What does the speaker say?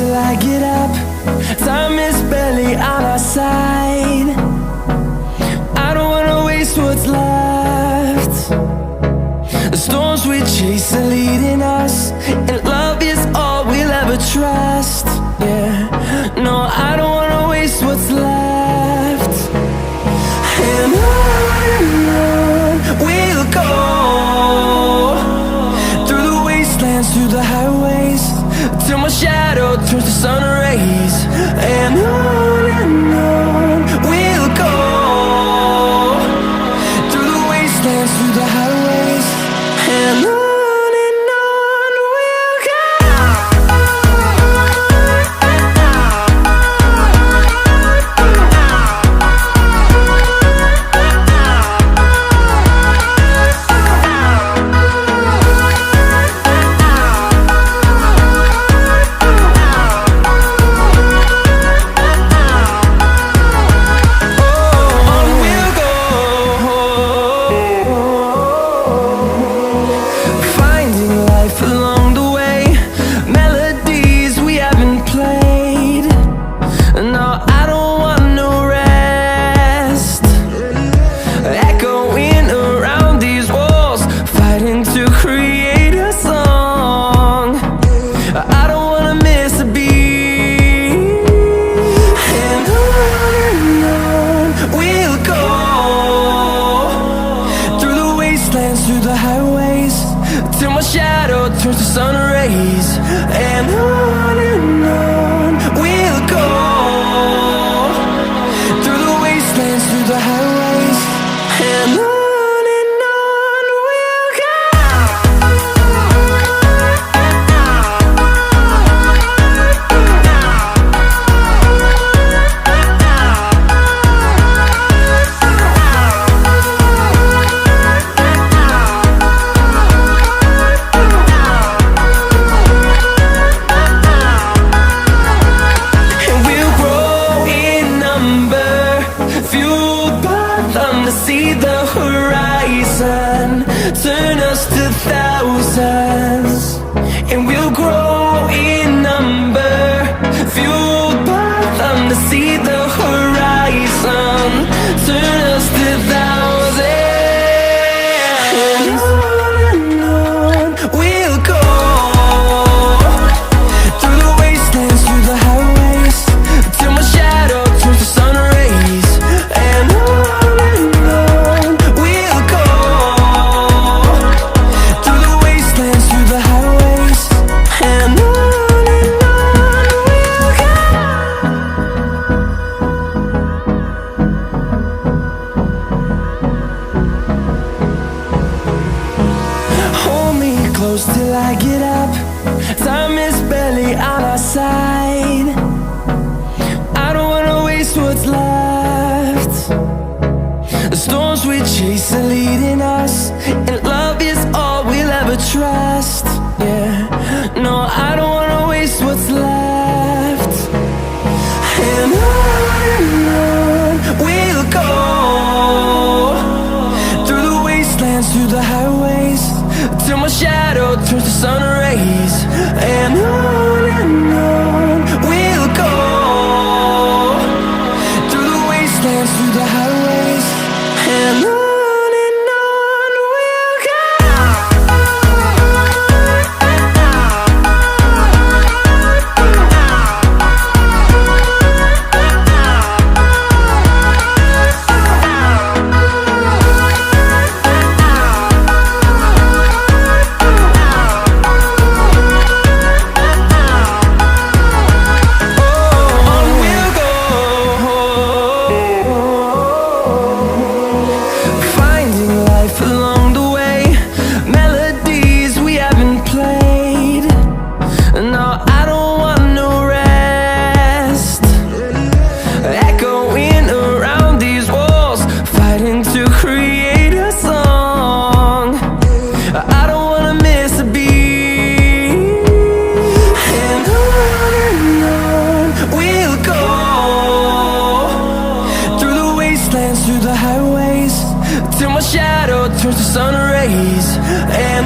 till I get up. Time is barely on our side. I don't wanna waste what's left. The storms we chase are leading us, and love is all we'll ever trust. Yeah, no, I don't wanna waste what's left. And on we'll go, through the wastelands, through the highways, till my shadow turns to sun rays. And on we'll go, through the wastelands, through the highways, and on we'll go. Through the highways, till my shadow turns to sun rays. And on we'll go, through the wastelands, through the highways, and on we'll go. See the horizon turn us to thousands, and we'll grow in number, fueled by them. To see the horizon turn us to thousands, and on we'll go, through the wastelands, through the highways, till my shadow turns to sun rays. And close till I get up. Time is barely on our side. I don't wanna waste what's left. The storms we chase are leading us, and love is all we'll ever trust. Yeah, no, I don't wanna waste what's left. And on we'll go, through the wastelands, through the highways, till my shadow turns to sun rays. And on we'll go, through the wastelands, through the highways, and on. Through the highways, till my shadow turns to sun rays. And